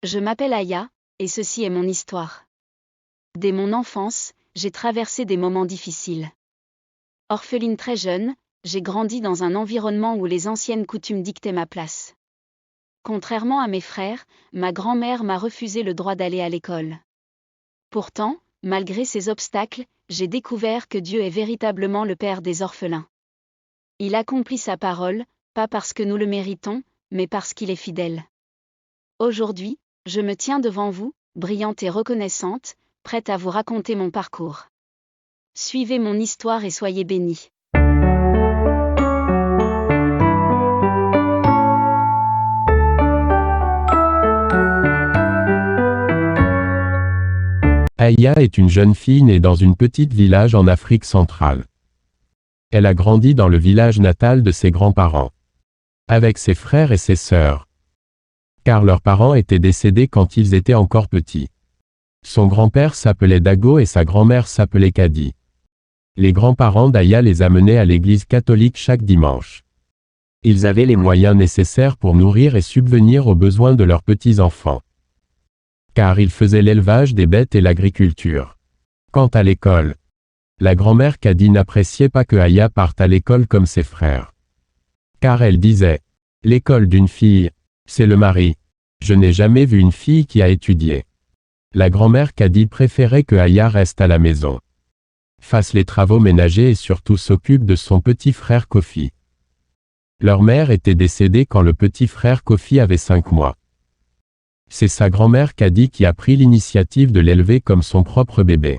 Je m'appelle Aya, et ceci est mon histoire. Dès mon enfance, j'ai traversé des moments difficiles. Orpheline très jeune, j'ai grandi dans un environnement où les anciennes coutumes dictaient ma place. Contrairement à mes frères, ma grand-mère m'a refusé le droit d'aller à l'école. Pourtant, malgré ces obstacles, j'ai découvert que Dieu est véritablement le Père des orphelins. Il accomplit sa parole, pas parce que nous le méritons, mais parce qu'il est fidèle. Aujourd'hui, je me tiens devant vous, brillante et reconnaissante, prête à vous raconter mon parcours. Suivez mon histoire et soyez bénis. Aya est une jeune fille née dans une petite village en Afrique centrale. Elle a grandi dans le village natal de ses grands-parents, avec ses frères et ses sœurs, car leurs parents étaient décédés quand ils étaient encore petits. Son grand-père s'appelait Dago et sa grand-mère s'appelait Kadi. Les grands-parents d'Aya les amenaient à l'église catholique chaque dimanche. Ils avaient les moyens nécessaires pour nourrir et subvenir aux besoins de leurs petits-enfants, car ils faisaient l'élevage des bêtes et l'agriculture. Quant à l'école, la grand-mère Kadi n'appréciait pas que Aya parte à l'école comme ses frères, car elle disait « L'école d'une fille, c'est le mari. Je n'ai jamais vu une fille qui a étudié. » La grand-mère Kadi préférait que Aya reste à la maison, fasse les travaux ménagers et surtout s'occupe de son petit frère Kofi. Leur mère était décédée quand le petit frère Kofi avait 5 mois. C'est sa grand-mère Kadi qui a pris l'initiative de l'élever comme son propre bébé.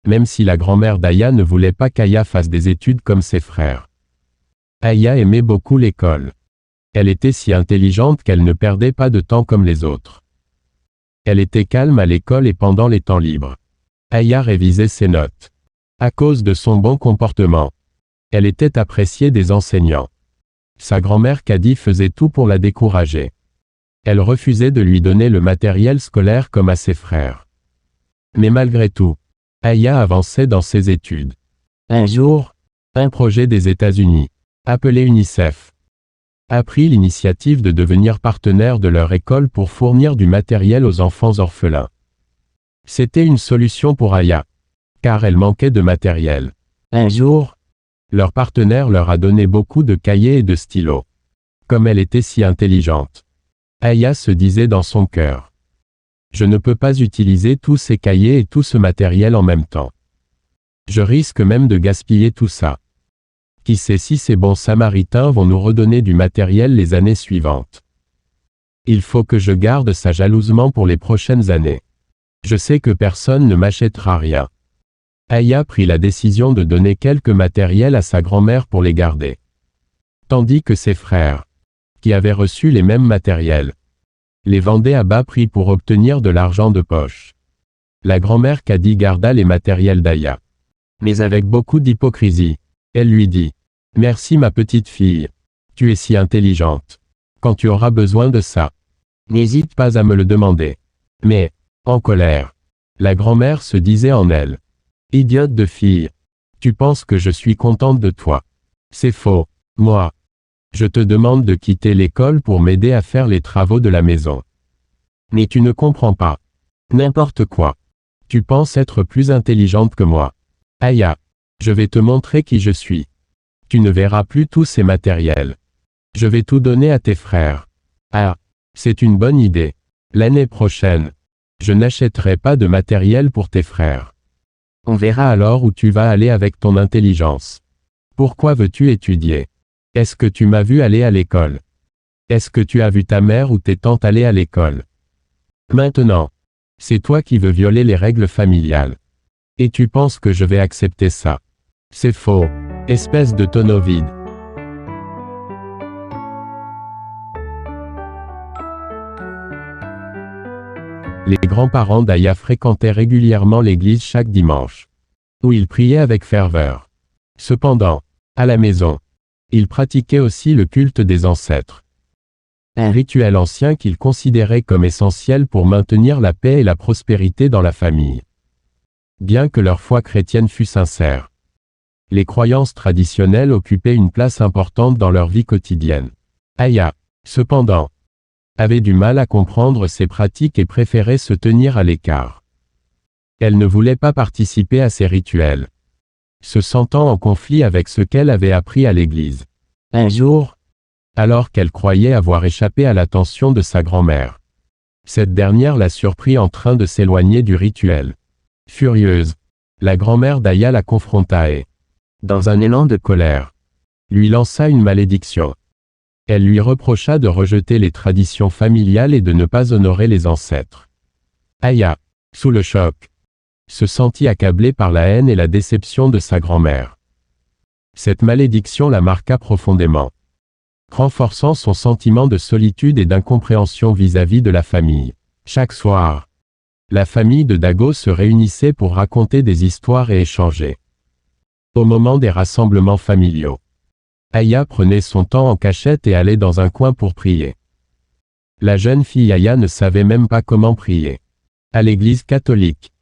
Même si la grand-mère d'Aya ne voulait pas qu'Aya fasse des études comme ses frères. Aya aimait beaucoup l'école. Elle était si intelligente qu'elle ne perdait pas de temps comme les autres. Elle était calme à l'école et pendant les temps libres. Aya révisait ses notes. À cause de son bon comportement, elle était appréciée des enseignants. Sa grand-mère Kadi faisait tout pour la décourager. Elle refusait de lui donner le matériel scolaire comme à ses frères. Mais malgré tout, Aya avançait dans ses études. Un jour, un projet des États-Unis, appelé UNICEF, a pris l'initiative de devenir partenaire de leur école pour fournir du matériel aux enfants orphelins. C'était une solution pour Aya, car elle manquait de matériel. Un jour, leur partenaire leur a donné beaucoup de cahiers et de stylos. Comme elle était si intelligente, Aya se disait dans son cœur « Je ne peux pas utiliser tous ces cahiers et tout ce matériel en même temps. Je risque même de gaspiller tout ça. Qui sait si ces bons samaritains vont nous redonner du matériel les années suivantes. Il faut que je garde ça jalousement pour les prochaines années. Je sais que personne ne m'achètera rien. » Aya prit la décision de donner quelques matériels à sa grand-mère pour les garder. Tandis que ses frères, qui avaient reçu les mêmes matériels, les vendaient à bas prix pour obtenir de l'argent de poche. La grand-mère Kadi garda les matériels d'Aya. Mais avec beaucoup d'hypocrisie, elle lui dit « Merci ma petite fille, tu es si intelligente. Quand tu auras besoin de ça, n'hésite pas à me le demander. » Mais, en colère, la grand-mère se disait en elle « Idiote de fille, tu penses que je suis contente de toi. C'est faux, moi. Je te demande de quitter l'école pour m'aider à faire les travaux de la maison. Mais tu ne comprends pas. N'importe quoi. Tu penses être plus intelligente que moi. Aya, je vais te montrer qui je suis. Tu ne verras plus tous ces matériels. Je vais tout donner à tes frères. Ah, c'est une bonne idée. L'année prochaine, je n'achèterai pas de matériel pour tes frères. On verra alors où tu vas aller avec ton intelligence. Pourquoi veux-tu étudier? Est-ce que tu m'as vu aller à l'école? Est-ce que tu as vu ta mère ou tes tantes aller à l'école? Maintenant, c'est toi qui veux violer les règles familiales. Et tu penses que je vais accepter ça? C'est faux, espèce de tonneau vide. Les grands-parents d'Aya fréquentaient régulièrement l'église chaque dimanche, où ils priaient avec ferveur. Cependant, à la maison, ils pratiquaient aussi le culte des ancêtres, un rituel ancien qu'ils considéraient comme essentiel pour maintenir la paix et la prospérité dans la famille. Bien que leur foi chrétienne fût sincère, les croyances traditionnelles occupaient une place importante dans leur vie quotidienne. Aya, cependant, avait du mal à comprendre ces pratiques et préférait se tenir à l'écart. Elle ne voulait pas participer à ces rituels, se sentant en conflit avec ce qu'elle avait appris à l'église. Un jour, alors qu'elle croyait avoir échappé à l'attention de sa grand-mère, cette dernière la surprit en train de s'éloigner du rituel. Furieuse, la grand-mère d'Aya la confronta et, dans un élan de colère, lui lança une malédiction. Elle lui reprocha de rejeter les traditions familiales et de ne pas honorer les ancêtres. Aya, sous le choc, se sentit accablée par la haine et la déception de sa grand-mère. Cette malédiction la marqua profondément, renforçant son sentiment de solitude et d'incompréhension vis-à-vis de la famille. Chaque soir, la famille de Dago se réunissait pour raconter des histoires et échanger. Au moment des rassemblements familiaux, Aya prenait son temps en cachette et allait dans un coin pour prier. La jeune fille Aya ne savait même pas comment prier. À l'église catholique,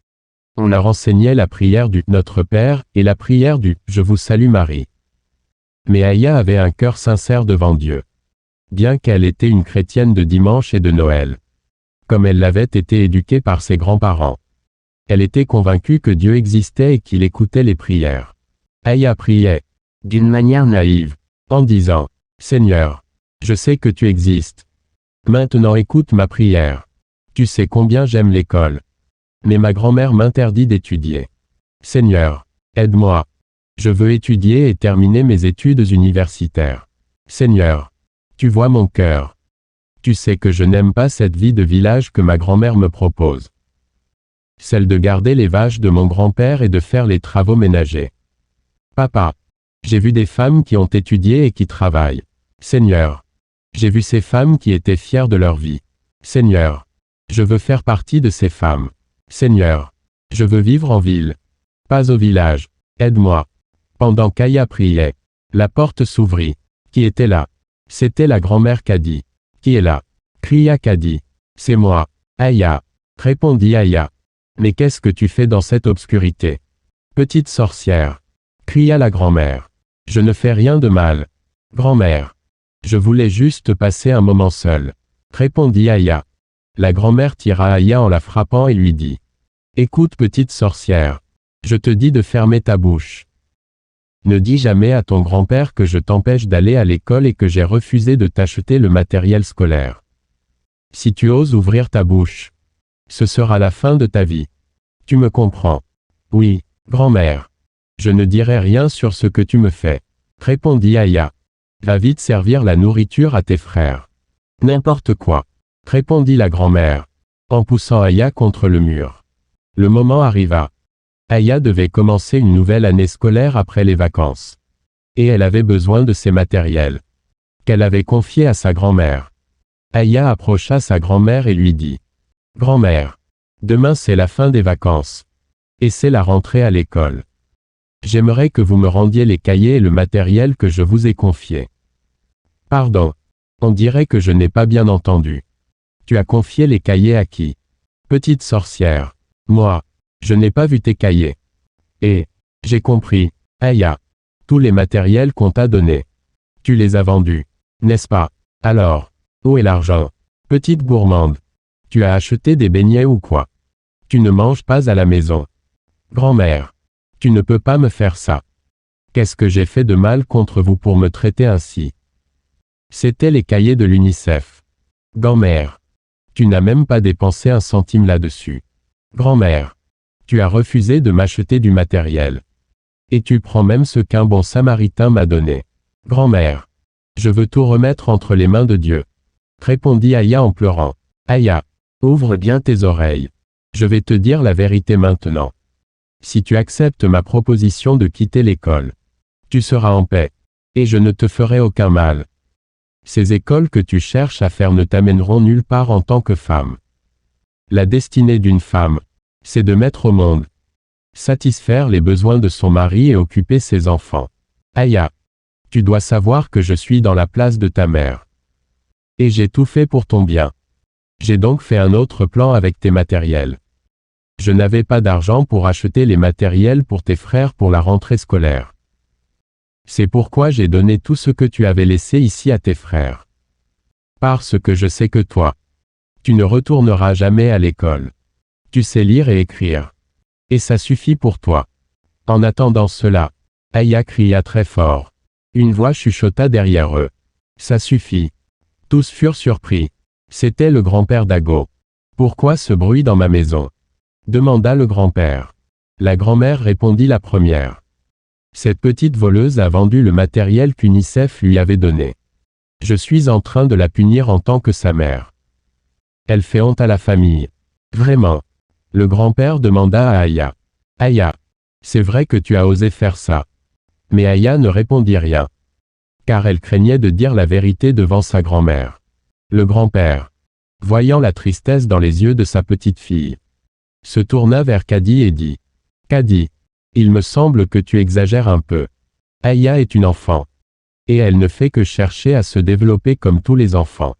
on leur enseignait la prière du Notre Père et la prière du Je vous salue Marie. Mais Aya avait un cœur sincère devant Dieu, bien qu'elle était une chrétienne de dimanche et de Noël. Comme elle l'avait été éduquée par ses grands-parents, elle était convaincue que Dieu existait et qu'il écoutait les prières. Aya priait, d'une manière naïve, en disant, « Seigneur, je sais que tu existes. Maintenant écoute ma prière. Tu sais combien j'aime l'école. Mais ma grand-mère m'interdit d'étudier. Seigneur, aide-moi. Je veux étudier et terminer mes études universitaires. Seigneur, tu vois mon cœur. Tu sais que je n'aime pas cette vie de village que ma grand-mère me propose. Celle de garder les vaches de mon grand-père et de faire les travaux ménagers. Papa, j'ai vu des femmes qui ont étudié et qui travaillent. Seigneur, j'ai vu ces femmes qui étaient fières de leur vie. Seigneur, je veux faire partie de ces femmes. Seigneur, je veux vivre en ville, pas au village. Aide-moi. » Pendant qu'Aya priait, la porte s'ouvrit. Qui était là? C'était la grand-mère Kadi. Qui est là? Cria Kadi. C'est moi. Aya, répondit Aya. Mais qu'est-ce que tu fais dans cette obscurité? Petite sorcière, cria la grand-mère. Je ne fais rien de mal. Grand-mère, je voulais juste passer un moment seul, répondit Aya. La grand-mère tira Aya en la frappant et lui dit. Écoute petite sorcière, je te dis de fermer ta bouche. Ne dis jamais à ton grand-père que je t'empêche d'aller à l'école et que j'ai refusé de t'acheter le matériel scolaire. Si tu oses ouvrir ta bouche, ce sera la fin de ta vie. Tu me comprends? Oui, grand-mère. Je ne dirai rien sur ce que tu me fais, répondit Aya. Va vite servir la nourriture à tes frères. N'importe quoi, répondit la grand-mère, en poussant Aya contre le mur. Le moment arriva. Aya devait commencer une nouvelle année scolaire après les vacances. Et elle avait besoin de ses matériels, qu'elle avait confiés à sa grand-mère. Aya approcha sa grand-mère et lui dit. Grand-mère, demain c'est la fin des vacances. Et c'est la rentrée à l'école. J'aimerais que vous me rendiez les cahiers et le matériel que je vous ai confiés. Pardon. On dirait que je n'ai pas bien entendu. Tu as confié les cahiers à qui? Petite sorcière. Moi. Je n'ai pas vu tes cahiers. Et, j'ai compris, Aya. Tous les matériels qu'on t'a donnés. Tu les as vendus. N'est-ce pas? Alors, où est l'argent? Petite gourmande. Tu as acheté des beignets ou quoi? Tu ne manges pas à la maison. Grand-mère. Tu ne peux pas me faire ça. Qu'est-ce que j'ai fait de mal contre vous pour me traiter ainsi? C'étaient les cahiers de l'UNICEF. Grand-mère. Tu n'as même pas dépensé un centime là-dessus. Grand-mère. Tu as refusé de m'acheter du matériel. Et tu prends même ce qu'un bon samaritain m'a donné. Grand-mère. Je veux tout remettre entre les mains de Dieu. Répondit Aya en pleurant. Aya. Ouvre bien tes oreilles. Je vais te dire la vérité maintenant. Si tu acceptes ma proposition de quitter l'école, tu seras en paix. Et je ne te ferai aucun mal. Ces écoles que tu cherches à faire ne t'amèneront nulle part en tant que femme. La destinée d'une femme, c'est de mettre au monde, satisfaire les besoins de son mari et occuper ses enfants. Aya, tu dois savoir que je suis dans la place de ta mère. Et j'ai tout fait pour ton bien. J'ai donc fait un autre plan avec tes matériels. Je n'avais pas d'argent pour acheter les matériels pour tes frères pour la rentrée scolaire. C'est pourquoi j'ai donné tout ce que tu avais laissé ici à tes frères. Parce que je sais que toi, tu ne retourneras jamais à l'école. Tu sais lire et écrire. Et ça suffit pour toi. En attendant cela, Aya cria très fort. Une voix chuchota derrière eux. Ça suffit. Tous furent surpris. C'était le grand-père d'Ago. Pourquoi ce bruit dans ma maison? Demanda le grand-père. La grand-mère répondit la première. Cette petite voleuse a vendu le matériel qu'UNICEF lui avait donné. Je suis en train de la punir en tant que sa mère. Elle fait honte à la famille. Vraiment. Le grand-père demanda à Aya. Aya, c'est vrai que tu as osé faire ça. Mais Aya ne répondit rien. Car elle craignait de dire la vérité devant sa grand-mère. Le grand-père, voyant la tristesse dans les yeux de sa petite fille, se tourna vers Kadi et dit. Kadi, il me semble que tu exagères un peu. Aya est une enfant. Et elle ne fait que chercher à se développer comme tous les enfants.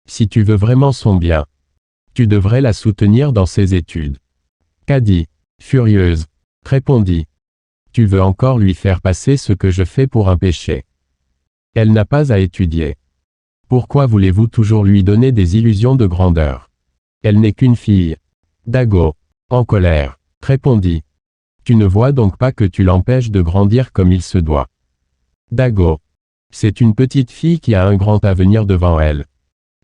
Si tu veux vraiment son bien, tu devrais la soutenir dans ses études. Kadi, furieuse, répondit. Tu veux encore lui faire passer ce que je fais pour un péché. Elle n'a pas à étudier. Pourquoi voulez-vous toujours lui donner des illusions de grandeur? Elle n'est qu'une fille. Dago, en colère, répondit. Tu ne vois donc pas que tu l'empêches de grandir comme il se doit. Dago, c'est une petite fille qui a un grand avenir devant elle.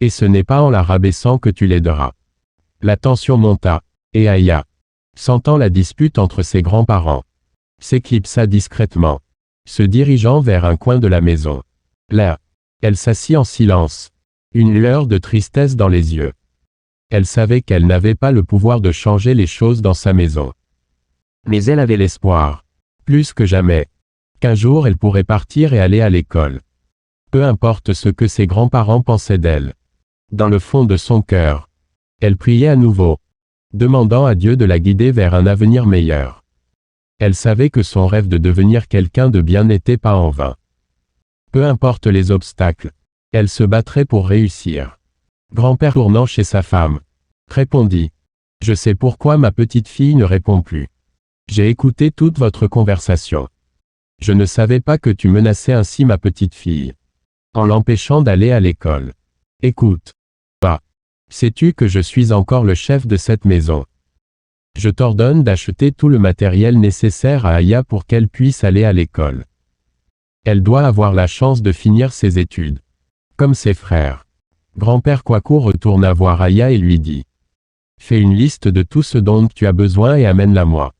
Et ce n'est pas en la rabaissant que tu l'aideras. La tension monta, et Aya, sentant la dispute entre ses grands-parents, s'éclipsa discrètement, se dirigeant vers un coin de la maison. Là, elle s'assit en silence, une lueur de tristesse dans les yeux. Elle savait qu'elle n'avait pas le pouvoir de changer les choses dans sa maison. Mais elle avait l'espoir, plus que jamais, qu'un jour elle pourrait partir et aller à l'école. Peu importe ce que ses grands-parents pensaient d'elle. Dans le fond de son cœur, elle priait à nouveau, demandant à Dieu de la guider vers un avenir meilleur. Elle savait que son rêve de devenir quelqu'un de bien n'était pas en vain. Peu importe les obstacles, elle se battrait pour réussir. Grand-père tournant chez sa femme, répondit. Je sais pourquoi ma petite fille ne répond plus. J'ai écouté toute votre conversation. Je ne savais pas que tu menaçais ainsi ma petite fille, en l'empêchant d'aller à l'école. Écoute. Bah. Sais-tu que je suis encore le chef de cette maison? Je t'ordonne d'acheter tout le matériel nécessaire à Aya pour qu'elle puisse aller à l'école. Elle doit avoir la chance de finir ses études. Comme ses frères. Grand-père Kwaku retourna voir Aya et lui dit. Fais une liste de tout ce dont tu as besoin et amène-la moi.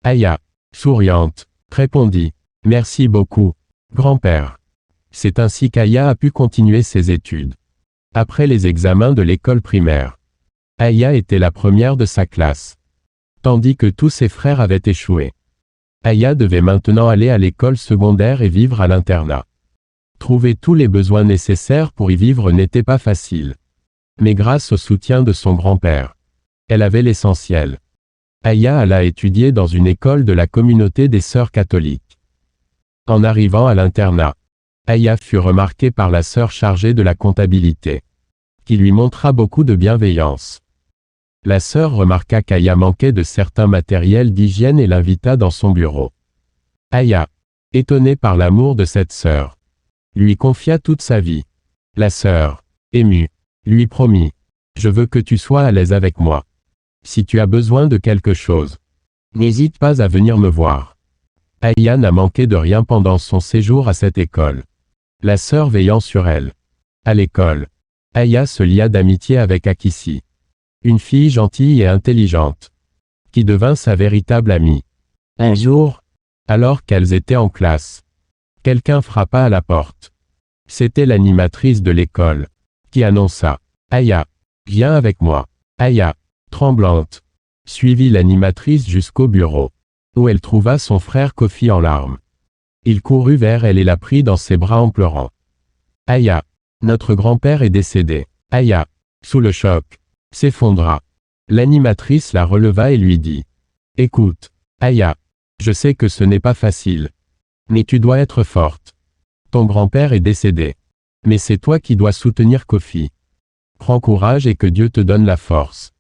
Aya, souriante, répondit. Merci beaucoup, grand-père. C'est ainsi qu'Aya a pu continuer ses études. Après les examens de l'école primaire, Aya était la première de sa classe, tandis que tous ses frères avaient échoué. Aya devait maintenant aller à l'école secondaire et vivre à l'internat. Trouver tous les besoins nécessaires pour y vivre n'était pas facile. Mais grâce au soutien de son grand-père, elle avait l'essentiel. Aya alla étudier dans une école de la communauté des sœurs catholiques. En arrivant à l'internat, Aya fut remarquée par la sœur chargée de la comptabilité, qui lui montra beaucoup de bienveillance. La sœur remarqua qu'Aya manquait de certains matériels d'hygiène et l'invita dans son bureau. Aya, étonnée par l'amour de cette sœur, lui confia toute sa vie. La sœur, émue, lui promit. Je veux que tu sois à l'aise avec moi. Si tu as besoin de quelque chose, n'hésite pas à venir me voir. Aya n'a manqué de rien pendant son séjour à cette école. La sœur veillant sur elle. À l'école, Aya se lia d'amitié avec Akissi, une fille gentille et intelligente, qui devint sa véritable amie. Un jour, alors qu'elles étaient en classe, quelqu'un frappa à la porte. C'était l'animatrice de l'école, qui annonça. Aya, viens avec moi. Aya, tremblante, suivit l'animatrice jusqu'au bureau, où elle trouva son frère Kofi en larmes. Il courut vers elle et la prit dans ses bras en pleurant. Aya, notre grand-père est décédé. Aya, sous le choc, s'effondra. L'animatrice la releva et lui dit. Écoute, Aya, je sais que ce n'est pas facile. Mais tu dois être forte. Ton grand-père est décédé. Mais c'est toi qui dois soutenir Kofi. Prends courage et que Dieu te donne la force.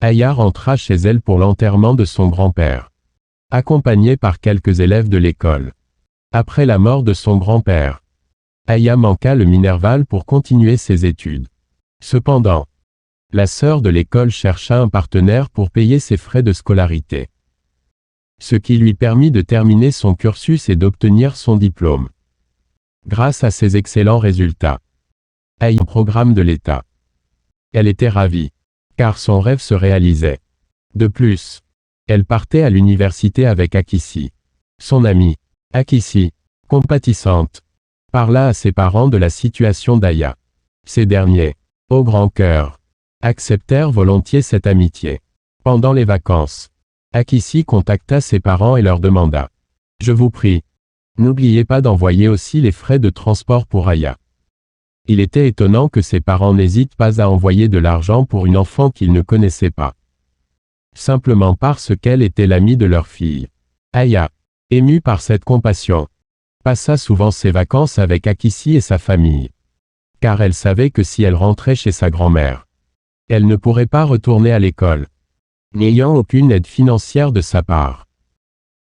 Aya rentra chez elle pour l'enterrement de son grand-père, accompagnée par quelques élèves de l'école. Après la mort de son grand-père, Aya manqua le Minerval pour continuer ses études. Cependant, la sœur de l'école chercha un partenaire pour payer ses frais de scolarité. Ce qui lui permit de terminer son cursus et d'obtenir son diplôme. Grâce à ses excellents résultats, Aya un programme de l'État. Elle était ravie, car son rêve se réalisait. De plus, elle partait à l'université avec Akissi. Son amie, Akissi, compatissante, parla à ses parents de la situation d'Aya. Ces derniers, au grand cœur, acceptèrent volontiers cette amitié. Pendant les vacances, Akissi contacta ses parents et leur demanda « Je vous prie, n'oubliez pas d'envoyer aussi les frais de transport pour Aya. » Il était étonnant que ses parents n'hésitent pas à envoyer de l'argent pour une enfant qu'ils ne connaissaient pas. Simplement parce qu'elle était l'amie de leur fille. Aya, émue par cette compassion, passa souvent ses vacances avec Akissi et sa famille. Car elle savait que si elle rentrait chez sa grand-mère, elle ne pourrait pas retourner à l'école, n'ayant aucune aide financière de sa part.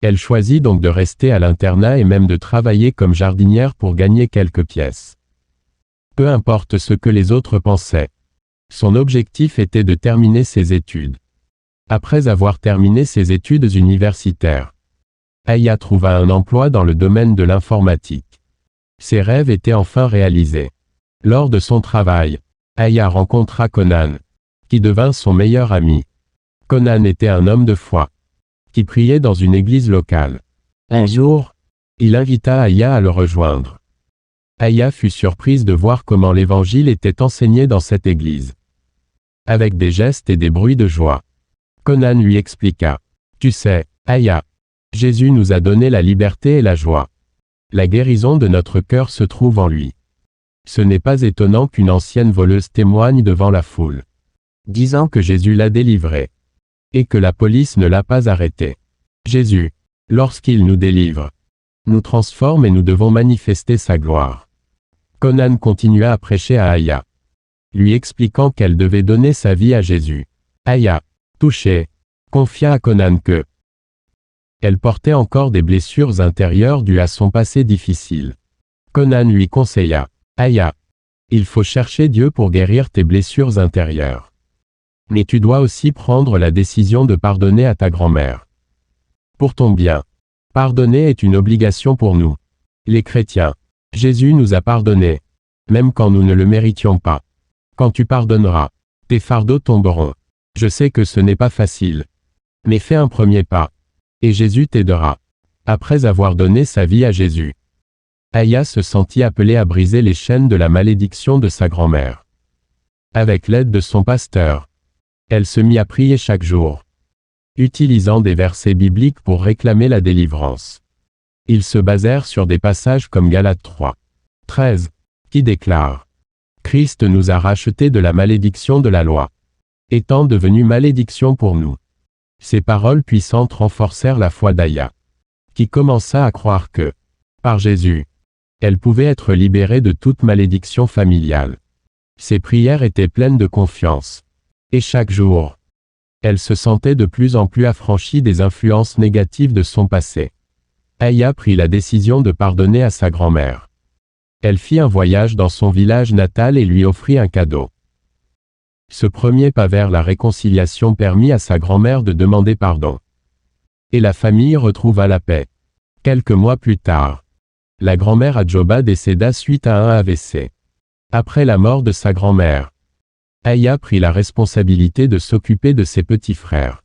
Elle choisit donc de rester à l'internat et même de travailler comme jardinière pour gagner quelques pièces. Peu importe ce que les autres pensaient. Son objectif était de terminer ses études. Après avoir terminé ses études universitaires, Aya trouva un emploi dans le domaine de l'informatique. Ses rêves étaient enfin réalisés. Lors de son travail, Aya rencontra Conan, qui devint son meilleur ami. Conan était un homme de foi, qui priait dans une église locale. Un jour, il invita Aya à le rejoindre. Aya fut surprise de voir comment l'évangile était enseigné dans cette église. Avec des gestes et des bruits de joie, Conan lui expliqua. « Tu sais, Aya, Jésus nous a donné la liberté et la joie. La guérison de notre cœur se trouve en lui. Ce n'est pas étonnant qu'une ancienne voleuse témoigne devant la foule, disant que Jésus l'a délivrée, et que la police ne l'a pas arrêtée. Jésus, lorsqu'il nous délivre, nous transforme et nous devons manifester sa gloire. » Conan continua à prêcher à Aya, lui expliquant qu'elle devait donner sa vie à Jésus. Aya, touchée, confia à Conan que elle portait encore des blessures intérieures dues à son passé difficile. Conan lui conseilla, « Aya, il faut chercher Dieu pour guérir tes blessures intérieures. Mais tu dois aussi prendre la décision de pardonner à ta grand-mère. Pour ton bien. Pardonner est une obligation pour nous. Les chrétiens. Jésus nous a pardonné, même quand nous ne le méritions pas. Quand tu pardonneras, tes fardeaux tomberont. Je sais que ce n'est pas facile. Mais fais un premier pas. Et Jésus t'aidera. » Après avoir donné sa vie à Jésus, Aya se sentit appelée à briser les chaînes de la malédiction de sa grand-mère. Avec l'aide de son pasteur, elle se mit à prier chaque jour, utilisant des versets bibliques pour réclamer la délivrance. Ils se basèrent sur des passages comme Galates 3, 13, qui déclare « Christ nous a rachetés de la malédiction de la loi, étant devenu malédiction pour nous. » Ces paroles puissantes renforcèrent la foi d'Aya, qui commença à croire que, par Jésus, elle pouvait être libérée de toute malédiction familiale. Ses prières étaient pleines de confiance. Et chaque jour, elle se sentait de plus en plus affranchie des influences négatives de son passé. Aya prit la décision de pardonner à sa grand-mère. Elle fit un voyage dans son village natal et lui offrit un cadeau. Ce premier pas vers la réconciliation permit à sa grand-mère de demander pardon. Et la famille retrouva la paix. Quelques mois plus tard, la grand-mère Adjoba décéda suite à un AVC. Après la mort de sa grand-mère, Aya prit la responsabilité de s'occuper de ses petits frères,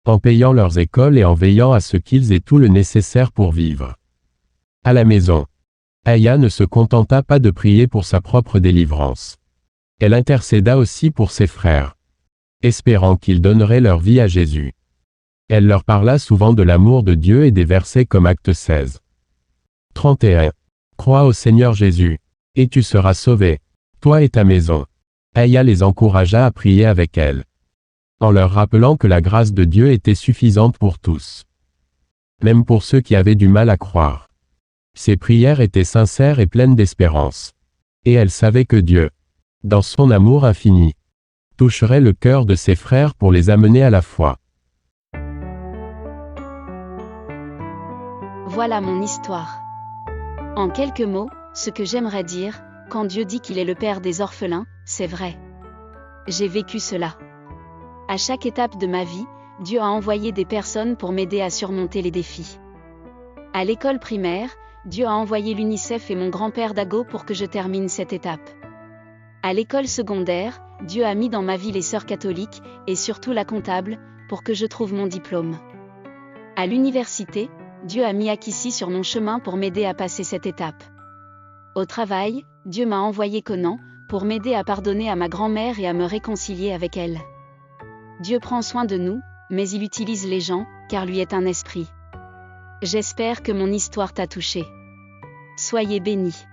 en payant leurs écoles et en veillant à ce qu'ils aient tout le nécessaire pour vivre. À la maison, Aya ne se contenta pas de prier pour sa propre délivrance. Elle intercéda aussi pour ses frères, espérant qu'ils donneraient leur vie à Jésus. Elle leur parla souvent de l'amour de Dieu et des versets comme Acte 16. 31. Crois au Seigneur Jésus, et tu seras sauvé, toi et ta maison. Aya les encouragea à prier avec elle, en leur rappelant que la grâce de Dieu était suffisante pour tous, même pour ceux qui avaient du mal à croire. Ses prières étaient sincères et pleines d'espérance. Et elle savait que Dieu, dans son amour infini, toucherait le cœur de ses frères pour les amener à la foi. Voilà mon histoire. En quelques mots, Ce que j'aimerais dire, quand Dieu dit qu'il est le père des orphelins, c'est vrai. J'ai vécu cela. À chaque étape de ma vie, Dieu a envoyé des personnes pour m'aider à surmonter les défis. À l'école primaire, Dieu a envoyé l'UNICEF et mon grand-père Dago pour que je termine cette étape. À l'école secondaire, Dieu a mis dans ma vie les sœurs catholiques, et surtout la comptable, pour que je trouve mon diplôme. À l'université, Dieu a mis Akissi sur mon chemin pour m'aider à passer cette étape. Au travail, Dieu m'a envoyé Conan, pour m'aider à pardonner à ma grand-mère et à me réconcilier avec elle. Dieu prend soin de nous, mais il utilise les gens, car lui est un esprit. J'espère que mon histoire t'a touché. Soyez bénis.